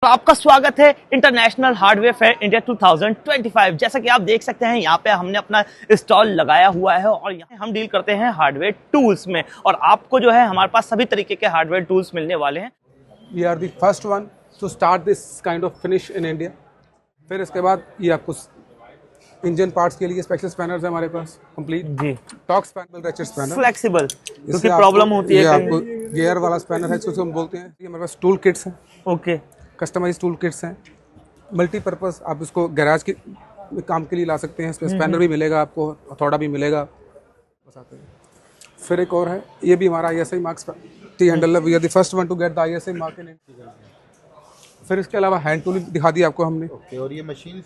आपका स्वागत है इंटरनेशनल हार्डवेयर फेयर इंडिया 2025। जैसा कि आप देख सकते हैं यहाँ पे हमने अपना स्टॉल लगाया हुआ है और यहाँ हम डील करते हैं हार्डवेयर टूल्स में और आपको जो है हमारे पास सभी तरीके के हार्डवेयर टूल्स मिलने वाले हैं। We are the first one to start this kind of finish in India. फिर इसके बाद ये आपको इंजन पार्ट्स के लिए स्पेशल स्पैनर्स है हमारे पास कंप्लीट जी। टॉर्क स्पैनर, रेचर स्पैनर, फ्लेक्सिबल क्योंकि प्रॉब्लम होती है। आपको गियर वाला स्पैनर है जिसको हम बोलते हैं। ये हमारे पास टूल किट्स हैं, ओके, कस्टमाइज टूल किट्स हैं, मल्टीपर्पज़। आप इसको गैराज के काम के लिए ला सकते हैं। इसमें स्पैनर भी मिलेगा आपको, हथौड़ा भी मिलेगा। फिर एक और है, ये भी हमारा ISI marks T handle. We are the first one to get the ISI mark in India. फिर इसके अलावा हैंड टूल दिखा दिया आपको हमने। और ये मशीन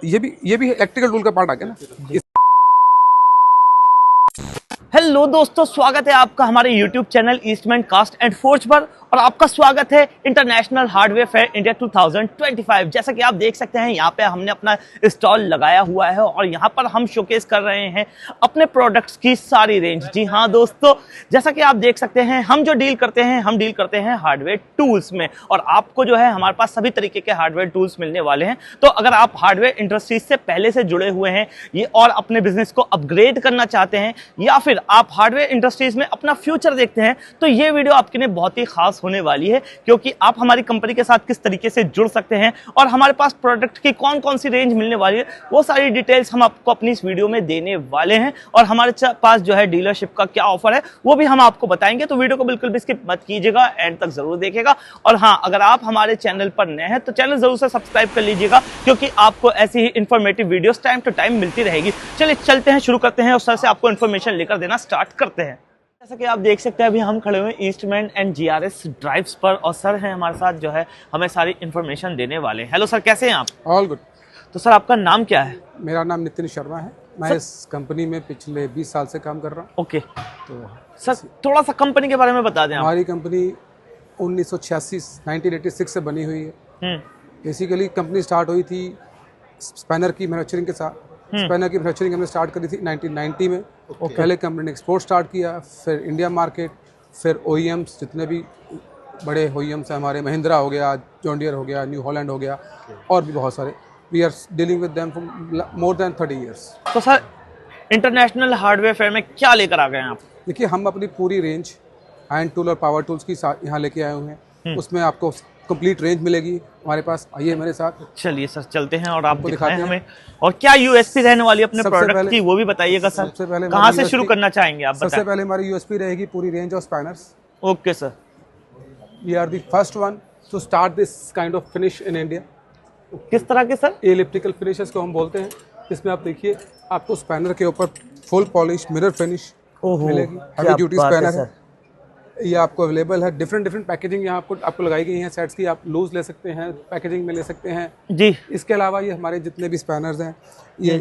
ये भी इलेक्ट्रिकल टूल का पार्ट आ गया ना। हेलो दोस्तों, स्वागत है आपका हमारे YouTube channel Eastman cast and forge पर और आपका स्वागत है इंटरनेशनल हार्डवेयर फेयर इंडिया 2025। जैसा कि आप देख सकते हैं यहाँ पे हमने अपना स्टॉल लगाया हुआ है और यहाँ पर हम शोकेस कर रहे हैं अपने प्रोडक्ट्स की सारी रेंज। जी हाँ दोस्तों, जैसा कि आप देख सकते हैं हम जो डील करते हैं हार्डवेयर टूल्स में और आपको जो है हमारे पास सभी तरीके के हार्डवेयर टूल्स मिलने वाले हैं। तो अगर आप हार्डवेयर इंडस्ट्रीज से पहले से जुड़े हुए हैं ये और अपने बिजनेस को अपग्रेड करना चाहते हैं या फिर आप हार्डवेयर इंडस्ट्रीज में अपना फ्यूचर देखते हैं तो ये वीडियो आपके लिए बहुत ही खास होने वाली है, क्योंकि आप हमारी कंपनी के साथ किस तरीके से जुड़ सकते हैं और हमारे पास प्रोडक्ट की कौन कौन सी रेंज मिलने वाली है वो सारी डिटेल्स हम आपको अपनी इस वीडियो में देने वाले हैं। और हमारे पास जो है डीलरशिप का क्या ऑफर है वो भी हम आपको बताएंगे। तो वीडियो को बिल्कुल भी स्किप मत कीजिएगा, एंड तक जरूर देखिएगा। और हाँ, अगर आप हमारे चैनल पर नए हैं तो चैनल जरूर से सब्सक्राइब कर लीजिएगा, क्योंकि आपको ऐसी ही informative videos time to time मिलती रहेगी। चलिए चलते हैं, शुरू करते हैं और सर से आपको इन्फॉर्मेशन लेकर देना स्टार्ट करते हैं। जैसा कि आप देख सकते हैं अभी हम खड़े हुए ईस्टमैन एंड GRS ड्राइव्स पर और सर हैं हमारे साथ जो है हमें सारी इन्फॉर्मेशन देने वाले हैं। हेलो सर, कैसे हैं आप? All good. तो सर आपका नाम क्या है? मेरा नाम नितिन शर्मा है। मैं इस कंपनी में पिछले 20 साल से काम कर रहा हूँ। ओके, तो सर थोड़ा सा कंपनी के बारे में बता दें। हमारी कंपनी 1986 से बनी हुई है। बेसिकली कंपनी स्टार्ट हुई थी स्पैनर की मैन्युफैक्चरिंग के साथ। स्पैनर की मैन्युफैक्चरिंग हमने स्टार्ट करी थी 1990 में। पहले कंपनी ने एक्सपोर्ट स्टार्ट किया, फिर इंडिया मार्केट, फिर OEMs, जितने भी बड़े OEMs हैं हमारे, महिंद्रा हो गया, जॉन डियर हो गया, न्यू हॉलैंड हो गया और भी बहुत सारे। We are dealing with them for more than 30 years. तो सर इंटरनेशनल हार्डवेयर फेयर में क्या लेकर आ गए हैं आप? देखिए, हम अपनी पूरी रेंज हैंड टूल और पावर टूल्स की यहाँ लेके आए हुए हैं। उसमें आपको कंप्लीट रेंज मिलेगी हमारे पास। आइए मेरे साथ। चलिए सर चलते हैं और आपको दिखाएं हमें। और क्या USP रहने वाली अपने प्रोडक्ट की वो भी बताइएगा सर। सबसे पहले कहाँ से शुरू करना चाहेंगे आप? सबसे पहले हमारी USP रहेगी पूरी range of spanners. Okay sir. We are the first one to start this kind of finish in India. किस तरह के सर? एलिप्टिकल फिनिशेस को हम बोलते हैं। इसमें आप देखिए, आपको स्पैनर के ऊपर फुल पॉलिश मिरर फिनिश मिलेगी। हैवी ड्यूटी स्पैनर है ये आपको अवेलेबल है। डिफरेंट पैकेजिंग यहाँ आपको लगाई गई हैं सेट्स की। आप लूज ले सकते हैं, पैकेजिंग में ले सकते हैं जी। इसके अलावा ये हमारे जितने भी स्पैनर्स हैं ये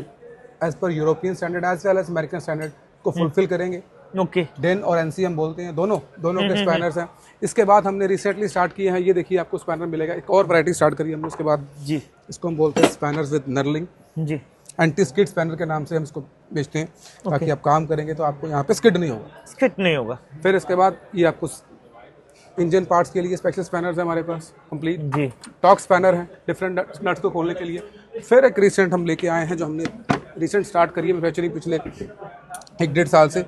as per European standard as well as American standard को फुलफिल करेंगे। ओके, डेन और NC हम बोलते हैं, दोनों के स्पैनर्स हैं। इसके बाद हमने रिसेंटली स्टार्ट किए हैं, ये देखिए आपको स्पैनर मिलेगा। एक और वैरायटी स्टार्ट करी हमने उसके बाद जी। इसको हम बोलते हैं स्पैनर्स विद नर्लिंग जी। एंटी स्किड स्पैनर के नाम से हम इसको बेचते हैं, ताकि आप काम करेंगे तो आपको यहाँ पे स्किड नहीं होगा। फिर इसके बाद ये आपको इंजन पार्ट्स के लिए स्पेशल स्पैनर्स है हमारे पास कंप्लीट जी। टॉर्क स्पैनर है डिफरेंट नट्स को खोलने के लिए। फिर एक रिसेंट हम लेके आए हैं जो हमने रिसेंट स्टार्ट करी है मैन्युफैक्चरिंग पिछले 1-1.5 साल से,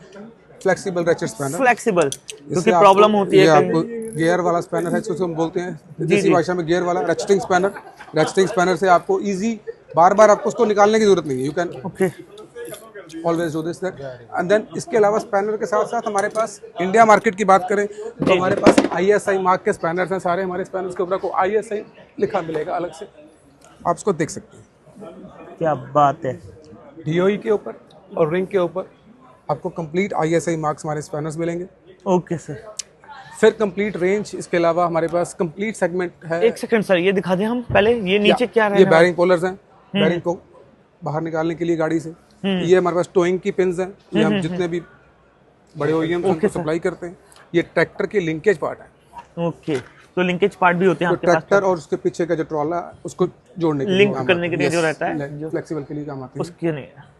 फ्लेक्सिबल रेचर स्पैनर। फ्लेक्सिबल क्योंकि प्रॉब्लम होती है। आपको गियर वाला स्पैनर है जिसको हम बोलते हैं देसी भाषा में गियर वाला रेचरिंग स्पैनर। रेचरिंग स्पैनर से आपको ईजी बार आपको उसको निकालने की जरूरत नहीं है। You can always do this and then. इसके अलावा स्पैनर के साथ साथ हमारे पास इंडिया मार्केट की बात करें तो हमारे पास ISI मार्क के स्पैनर्स हैं सारे। हमारे स्पैनर्स के ऊपर को ISI लिखा मिलेगा अलग से, आप उसको देख सकते हैं। क्या बात है। DOE के ऊपर और रिंग के ऊपर आपको कंप्लीट ISI मार्क्स हमारे स्पैनर्स मिलेंगे। Okay sir. फिर कंप्लीट रेंज, इसके अलावा हमारे पास कंप्लीट सेगमेंट है। एक सेकंड सर, ये दिखा दें हम पहले। ये नीचे क्या है? ये बैरिंग पोलर्स हैं, बैरिंग को बाहर निकालने के लिए गाड़ी से। ये हमारे पास टोइंग की पिन्स हैं, ये हम जितने भी बड़े OEMs उनको सप्लाई करते हैं। ये ट्रैक्टर के लिंकेज पार्ट है। ओके, तो लिंकेज पार्ट भी होते हैं आपके पास? ट्रैक्टर और उसके पीछे का जो ट्रॉला उसको जोड़ने के लिए, लिंक करने के लिए जो रहता है, जो फ्लेक्सिबल के लिए काम आती है, उसके नहीं है।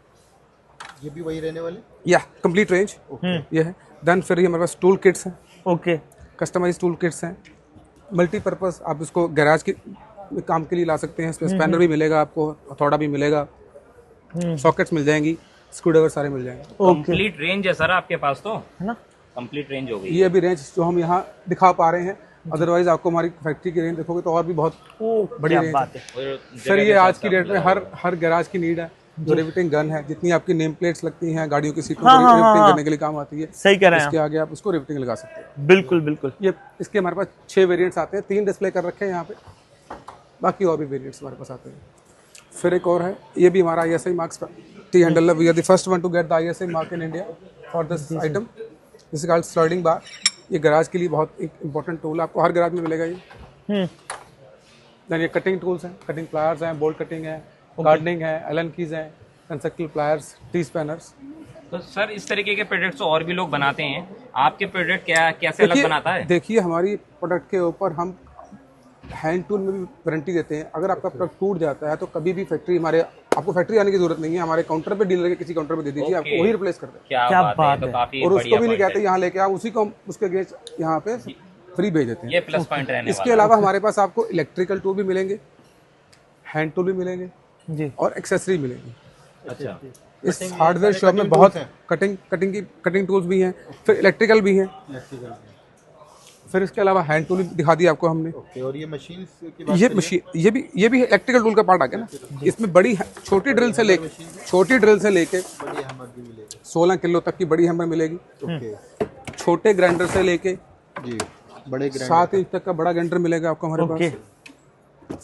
ये भी वही रहने वाले या कंप्लीट रेंज ये है। देन फिर ये हमारे पास टूल किट्स हैं। ओके, कस्टमाइज टूल किट्स हैं। मल्टीपर्पज़ आप इसको गैराज के काम के लिए ला सकते हैं। इसमें स्पैनर भी मिलेगा आपको, हथौड़ा भी मिलेगा, सॉकेट्स मिल जाएंगी, स्क्रूड्राइवर सारे मिल जाएंगे। कंप्लीट रेंज है सर आपके पास तो, है ना? कंप्लीट रेंज हो गई। ये अभी रेंज जो हम यहाँ दिखा पा रहे हैं, अदरवाइज आपको हमारी फैक्ट्री की रेंज देखोगे तो और भी बहुत बड़ी रेंज बात है। और सर। जगह ये के आज साथ की डेट में हर गैराज की नीड है। जो रिवेटिंग गन है, जितनी आपकी नेम प्लेट्स लगती हैं गाड़ियों की सीटों पर रिवेटिंग करने के लिए काम आती है, सही कह रहे हैं इसके आगे आप उसको रिवेटिंग लगा सकते हैं। बिल्कुल बिल्कुल। ये इसके हमारे पास 6 वेरिएंट्स आते हैं, 3 डिस्प्ले कर रखे हैं यहाँ पे, बाकी और भी वेरिएंट्स हमारे पास आते हैं। फिर एक और है, ये भी हमारा ISI मार्क्स टी हैंडल है। We are the first one to get the ISI mark in India for this item. This is called sliding bar. ये गैराज के लिए बहुत एक इंपॉर्टेंट टूल है, आपको हर गैराज में मिलेगा ये। देन ये कटिंग टूल्स हैं, कटिंग प्लायर्स हैं, बोल्ट कटिंग है, गार्डनिंग है, एलन कीज हैं, कंस्ट्रक्टिव प्लायर्स, टी स्पैनर्स। तो सर इस तरीके के प्रोडक्ट्स तो और भी लोग बनाते हैं, आपके प्रोडक्ट क्या कैसे अलग बनाता है? देखिए हमारी प्रोडक्ट के ऊपर हम हैंड टूल में भी वारंटी देते हैं। अगर आपका प्रोडक्ट टूट जाता है तो कभी भी फैक्ट्री आपको फैक्ट्री आने की जरूरत नहीं है, हमारे काउंटर पे डीलर के किसी काउंटर पे दे दीजिए, आपको वही रिप्लेस कर दें। क्या बात है, तो काफी और उसको भी नहीं कहते यहाँ लेके आओ, उसी को उसके गेज यहाँ पे फ्री भेज देते हैं। ये प्लस पॉइंट रहने इसके अलावा हमारे पास आपको इलेक्ट्रिकल टूल भी मिलेंगे, हैंड टूल भी मिलेंगे जी, और एक्सेसरी मिलेंगी। अच्छा, इस हार्डवेयर शॉप में बहुत कटिंग टूल्स भी हैं, फिर इलेक्ट्रिकल भी हैं, फिर इसके अलावा हैंड टूल दिखा दिया आपको हमने। ओके, और ये मशीन की ये मशीन ये भी इलेक्ट्रिकल टूल का पार्ट आ गया ना। इसमें छोटी ड्रिल से लेके बड़ी हैमर भी मिलेगी। 16 किलो तक की बड़ी हैमर मिलेगी। ओके छोटे ग्राइंडर से लेके जी, बड़े 7 इंच तक का बड़ा ग्राइंडर मिलेगा आपको हमारे ओके। पास।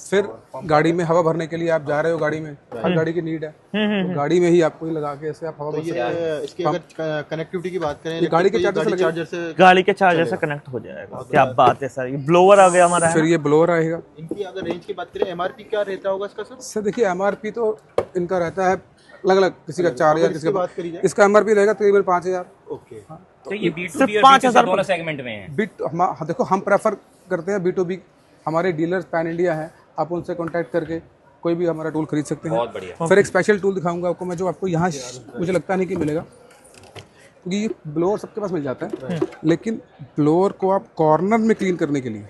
फिर गाड़ी में हवा भरने के लिए आप जा रहे हो, गाड़ी में हर गाड़ी की नीड है, तो गाड़ी में ही आपको ही लगा के ऐसे आप हवा भर सकते हैं। ये इसकी अगर कनेक्टिविटी की बात करें, ये गाड़ी के चार्जर से गाड़ी के चार्जर से कनेक्ट हो जाएगा। क्या बात है सर, ये ब्लोअर आ गया हमारा। फिर ये ब्लोअर आएगा। इनकी अगर रेंज की बात करें, MRP क्या रहता होगा इसका सर? सर देखिए MRP तो इनका रहता है अलग अलग, किसी का 4000, किसी का बात करी जाए, इसका MRP रहेगा तकरीबन 5000। ओके, तो ये सिर्फ B2B और 5,000 B2C दोनों सेगमेंट में है। देखो हम प्रेफर करते हैं B2B। हमारे डीलर्स पैन इंडिया हैं, आप उनसे कांटेक्ट करके कोई भी हमारा टूल खरीद सकते हैं। बहुत बढ़िया। फिर एक स्पेशल टूल दिखाऊंगा आपको मैं, जो आपको यहाँ मुझे लगता नहीं कि मिलेगा, क्योंकि ये ब्लोअर सबके पास मिल जाता है, लेकिन ब्लोअर को आप कॉर्नर में क्लीन करने के लिए।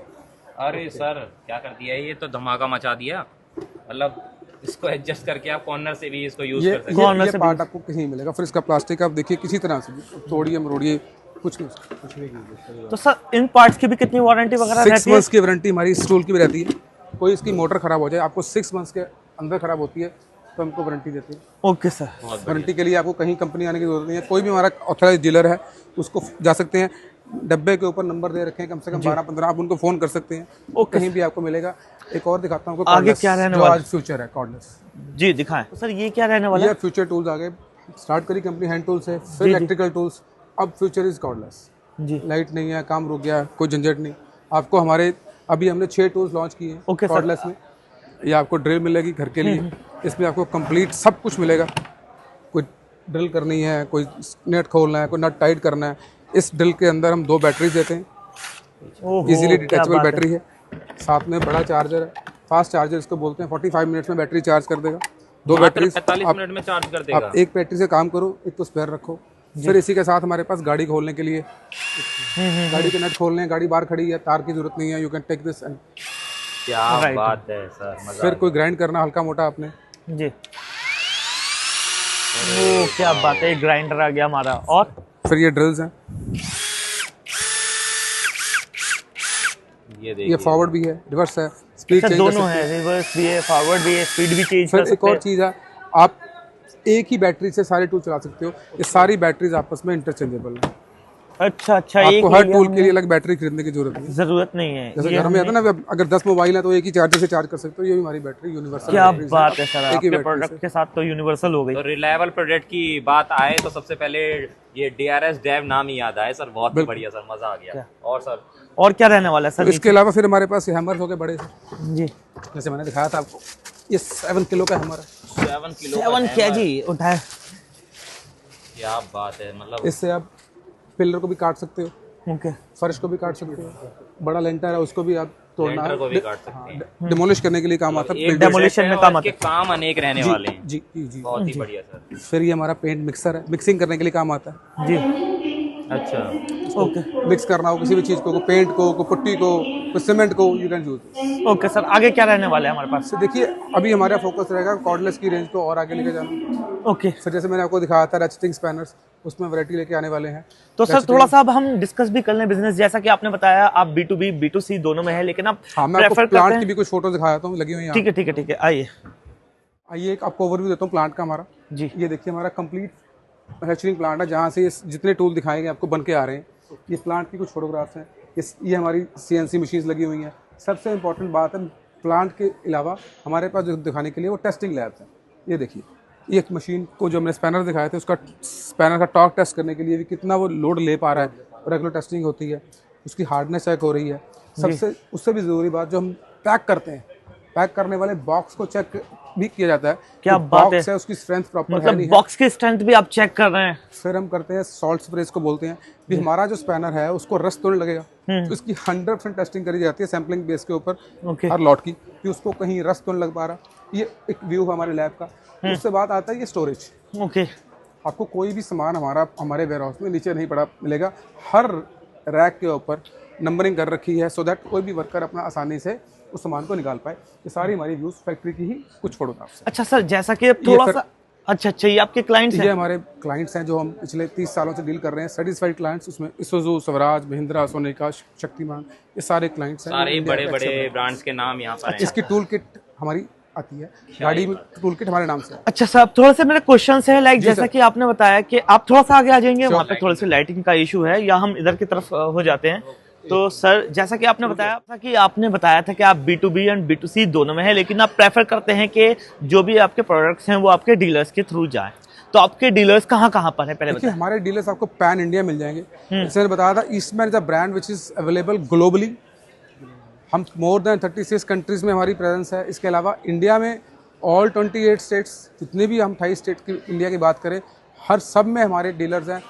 अरे सर क्या कर दिया, ये तो धमाका मचा दिया। मतलब इसको एडजस्ट करके आप कॉर्नर से भी इसको यूज कर सकते हैं। ये पार्ट आपको कहीं नहीं मिलेगा। फिर इसका प्लास्टिक आप देखिए किसी तरह से तोड़िए मरोड़िए कुछ नहीं। तो सर इन पार्ट्स की भी कितनी वारंटी वगैरह 6 रहती है? मंथ्स की वारंटी हमारी इस टूल की भी रहती है। कोई इसकी मोटर खराब हो जाए, आपको 6 मंथ्स के अंदर खराब होती है तो हमको वारंटी देती है। Okay sir. वारंटी के लिए आपको कहीं कंपनी आने की जरूरत नहीं है। कोई भी हमारा ऑथराइज डीलर है उसको जा सकते हैं, डब्बे के ऊपर नंबर दे रखे हैं, कम से कम 12-15, आप उनको फोन कर सकते हैं, कहीं भी आपको मिलेगा। एक और दिखाता हूँ आपको, आगे क्या रहने जो वाला आज फ्यूचर है कॉर्डलेस। जी दिखाएं सर, ये क्या रहने वाला है? ये फ्यूचर टूल्स आगे स्टार्ट करी कंपनी हैंड टूल से, फिर इलेक्ट्रिकल टूल्स, अब फ्यूचर इज कॉर्डलेस। जी, लाइट नहीं है, काम रुक गया, कोई झंझट नहीं। आपको हमारे अभी हमने 6 टूल्स लॉन्च किए हैं ओके सर। कॉर्डलेस में। ये आपको ड्रिल मिलेगी घर के लिए, इसमें आपको कंप्लीट सब कुछ मिलेगा। कोई ड्रिल करनी है, कोई नेट खोलना है, कोई नट टाइट करना है, इस ड्रिल के अंदर हम 2 बैटरीज देते हैं। ओहो, इजीली क्या डिटैचेबल बात है। बैटरी है, साथ में बड़ा चार्जर है, फास्ट चार्जर इसको बोलते हैं। 45 मिनट्स में बैटरी चार्ज कर देगा। 2 बैटरी 45 मिनट में चार्ज कर देगा। आप एक बैटरी से काम करो, एक को स्पेयर रखो। फिर इसी के साथ हमारे पास गाड़ी खोलने के लिए, गाड़ी के नट खोलने, गाड़ी बाहर खड़ी है, तार की जरूरत नहीं है, यू कैन टेक दिस। क्या बात है सर, मजा। फिर कोई ग्राइंड करना हल्का मोटा आपने, जी। ओ क्या बात है, ग्राइंडर आ गया हमारा। और फिर ये ड्रिल्स हैं, ये ये देखिए, फॉरवर्ड भी है, रिवर्स है, स्पीड सर चेंज कर दोनों सकते है, रिवर्स भी है, फॉरवर्ड भी है, स्पीड भी चेंज हैं। कर फिर एक सकते और हैं। चीज़ है, आप एक ही बैटरी से सारे टूल चला सकते हो। ये सारी बैटरीज आपस में इंटरचेंजेबल है। अच्छा, आपको हर टूल के लिए अलग बैटरी खरीदने की जरूरत नहीं है। जरूरत नहीं है। जैसे घर में आता है ना, अगर 10 मोबाइल है तो एक ही चार्जर से चार्ज कर सकते हो। ये भी हमारी बैटरी यूनिवर्सल। क्या बात है सर, एक ही आपके बैटरी प्रोडक्ट के साथ तो यूनिवर्सल हो गई। तो रिलायबल प्रोडक्ट की बात आए तो सबसे पहले ये DRS डेव नाम ही याद आए सर। बहुत बढ़िया सर, मजा आ गया। और सर और क्या रहने वाला है सर? इसके अलावा फिर हमारे पास हैमर्स हो गए बड़े से, जी, जैसे मैंने दिखाया था आपको, ये 7 किलो का हैमर है। 7 किलो 7 kg उठाए। क्या बात है, मतलब इससे आप पिलर को भी काट सकते हो, ओके, फर्श को भी काट सकते हो, बड़ा लेंटर है उसको भी आप तोड़ना लेंटर को भी है, काट सकते हैं। डिमोलिश करने के लिए काम आता है। एक डेमोलिशन में काम इसके काम अनेक रहने वाले हैं। जी जी जी। बहुत ही बढ़िया सर। फिर ये हमारा पेंट मिक्सर है, मिक्सिंग करने के लिए काम आता है। जी। अच्छा ओके मिक्स करना हो किसी भी चीज़ को पेंट को पुट्टी को सीमेंट को, you can use. Okay sir, आगे क्या रहने वाला है हमारे पास? तो देखिए अभी हमारा फोकस रहेगा कॉर्डलेस की रेंज को और आगे लेके जाना। ओके सर जैसे मैंने आपको दिखाया था रेचेटिंग स्पैनर्स, उसमें वैरायटी लेके आने वाले हैं। तो सर थोड़ा सा अब हम डिस्कस भी कर लें बिजनेस, जैसा कि आपने बताया आप B2B B2C दोनों में है, लेकिन आप हाँ मैं आपको प्रेफर प्लांट करते की हैं। भी कुछ फोटो दिखाया था लगी हुई है। ठीक है ठीक है ठीक है, आइए आइए एक आपको ओवरव्यू देता हूँ प्लांट का हमारा। जी। ये देखिए हमारा कंप्लीट मैन्युफैक्चरिंग प्लांट है, जहाँ से ये जितने टूल दिखाएंगे आपको बन के आ रहे हैं। ये प्लांट की कुछ फोटोग्राफ्स हैं। ये हमारी CNC मशीन्स लगी हुई हैं। सबसे इम्पोर्टेंट बात है प्लांट के अलावा हमारे पास जो दिखाने के लिए वो टेस्टिंग लैब्स हैं। ये देखिए ये एक मशीन को जो हमने स्पैनर दिखाए थे, उसका स्पैनर का टॉर्क टेस्ट करने के लिए भी कितना वो लोड ले पा रहा है, रेगुलर टेस्टिंग होती है, उसकी हार्डनेस चेक हो रही है। सबसे उससे भी ज़रूरी बात जो हम पैक करते हैं, पैक करने वाले बॉक्स को चेक भी किया जाता है। क्या बात है, उसकी स्ट्रेंथ प्रॉपर है मतलब नहीं है। बॉक्स की स्ट्रेंथ भी आप चेक कर रहे हैं? फिर हम करते हैं सॉल्ट स्प्रे को बोलते हैं भी। हमारा जो स्पैनर है उसको रस्ट तो नहीं लगेगा, तो इसकी 100% टेस्टिंग करी जाती है सैम्पलिंग बेस के ऊपर ओके हर लॉट की, कि उसको कहीं रस्ट तो नहीं लग पा रहा। ये एक व्यू है हमारे लैब का। उससे बाद आता है ये स्टोरेज। ओके आपको कोई भी सामान हमारे वेयरहाउस में नीचे नहीं पड़ा मिलेगा। हर रैक के ऊपर नंबरिंग कर रखी है, सो दैट कोई भी वर्कर अपना आसानी से उस सामान को निकाल पाए। ये सारी हमारी व्यूज फैक्ट्री की ही कुछ फोटोग्राफ्स हैं। अच्छा सर, जैसा कि थोड़ा सा अच्छा ये आपके क्लाइंट्स ये हैं? हमारे क्लाइंट्स हैं जो हम पिछले 30 सालों से डील कर रहे हैं, सेटिस्फाइड क्लाइंट्स। उसमें इसुजू, स्वराज, महिंद्रा, सोनालिका, शक्तिमान, ये सारे क्लाइंट्स हैं। सारे बड़े बड़े ब्रांड्स के नाम यहाँ पर हैं। इसकी टूल किट हमारी आती है, गाड़ी में टूल किट हमारे नाम से है। अच्छा सर, अब थोड़ा सा मेरे क्वेश्चन है, लाइक जैसा कि आपने बताया कि आप थोड़ा सा आगे आ जाएंगे, वहाँ पे थोड़ी सी लाइटिंग का इशू है, या हम इधर की तरफ हो जाते हैं। तो सर जैसा कि आपने बताया था कि आप B2B एंड B2C दोनों में है, लेकिन आप प्रेफर करते हैं कि जो भी आपके प्रोडक्ट्स हैं वो आपके डीलर्स के थ्रू जाएं। तो आपके डीलर्स कहाँ कहाँ पर है पहले देखिए बताएं? हमारे डीलर्स आपको पैन इंडिया मिल जाएंगे। जैसे मैंने बताया था Eastman is a brand which is available globally. हम मोर देन 36 कंट्रीज में हमारी प्रेजेंस है। इसके अलावा इंडिया में ऑल 28 स्टेट्स, जितने भी हम 28 स्टेट की इंडिया की बात करें, हर सब में हमारे डीलर्स हैं।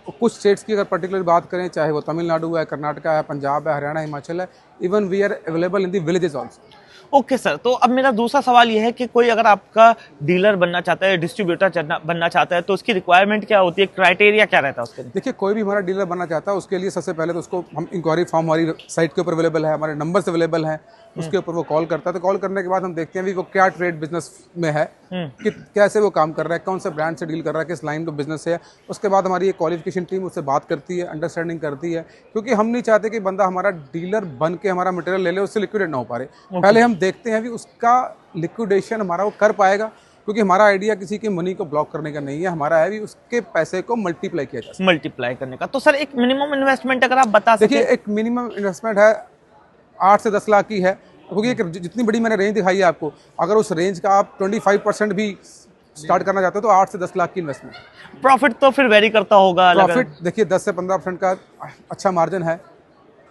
और कुछ स्टेट्स की अगर पर्टिकुलर बात करें, चाहे वो तमिलनाडु है, कर्नाटका है, पंजाब है, हरियाणा, हिमाचल है, even we are available in the villages also. Okay sir, तो अब मेरा दूसरा सवाल ये है कि कोई अगर आपका डीलर बनना चाहता है, डिस्ट्रीब्यूटर बनना चाहता है, तो उसकी रिक्वायरमेंट क्या होती है, क्राइटेरिया क्या रहता है उसके लिए? देखिए कोई भी हमारा डीलर बनना चाहता है उसके लिए सबसे पहले तो उसको हम इंक्वायरी फॉर्म हमारी साइट के ऊपर अवेलेबल है, हमारे नंबर्स अवेलेबल हैं, उसके ऊपर वो कॉल करता है। तो कॉल करने के बाद हम देखते हैं भी वो क्या ट्रेड बिजनेस में है, कि कैसे वो काम कर रहा है, कौन से ब्रांड से डील कर रहा है, किस लाइन का बिजनेस है। उसके बाद हमारी एक क्वालिफिकेशन टीम उससे बात करती है, अंडरस्टैंडिंग करती है, क्योंकि हम नहीं चाहते कि बंदा हमारा डीलर बन के हमारा मटेरियल ले ले, उससे लिक्विडेट ना हो पा रहे। पहले हम देखते हैं भी उसका लिक्विडेशन हमारा वो कर पाएगा, क्योंकि हमारा आइडिया किसी की मनी को ब्लॉक करने का नहीं है, हमारा है भी उसके पैसे को मल्टीप्लाई किया जा सकता है। मल्टीप्लाई करने का। तो सर एक मिनिमम इन्वेस्टमेंट अगर आप बता सकें? देखिए एक मिनिमम इन्वेस्टमेंट है 8 से 10 लाख की है, क्योंकि जितनी बड़ी मैंने रेंज दिखाई है आपको, अगर उस रेंज का आप 25% भी स्टार्ट करना चाहते हो तो 8 से 10 लाख की इन्वेस्टमेंट। प्रॉफिट तो फिर वेरी करता होगा? प्रॉफिट देखिए 10 से 15% का अच्छा मार्जिन है,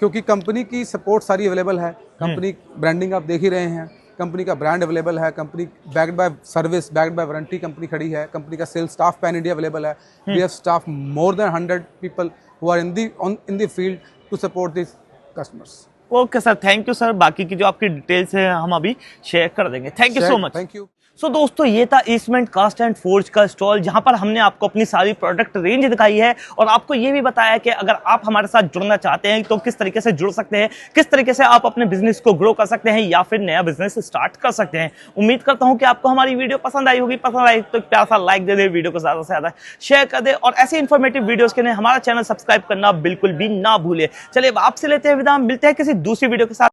क्योंकि कंपनी की सपोर्ट सारी अवेलेबल है। कंपनी ब्रांडिंग आप देख ही रहे हैं, कंपनी का ब्रांड अवेलेबल है, company backed by service, backed by warranty company खड़ी है, कंपनी का sales staff pan India available है। We have staff more than 100 people who are in the field to support this customers. Okay sir, thank you sir. बाकी की जो आपकी details है हम अभी शेयर कर देंगे। Thank you so much. Thank you. So दोस्तों, ये था ईस्टमैन कास्ट एंड फोर्ज का स्टॉल, जहां पर हमने आपको अपनी सारी प्रोडक्ट रेंज दिखाई है और आपको ये भी बताया कि अगर आप हमारे साथ जुड़ना चाहते हैं तो किस तरीके से जुड़ सकते हैं, किस तरीके से आप अपने बिजनेस को ग्रो कर सकते हैं या फिर नया बिजनेस स्टार्ट कर सकते हैं। उम्मीद करता हूं कि आपको हमारी वीडियो पसंद आई होगी। पसंद आई तो एक प्यारा सा लाइक दे दे, वीडियो को ज्यादा से ज्यादा शेयर कर दे और ऐसे इन्फॉर्मेटिव वीडियोस के लिए हमारा चैनल सब्सक्राइब करना बिल्कुल भी ना भूले। चलिए अब आपसे लेते हैं विदा, मिलते हैं किसी दूसरी वीडियो के साथ।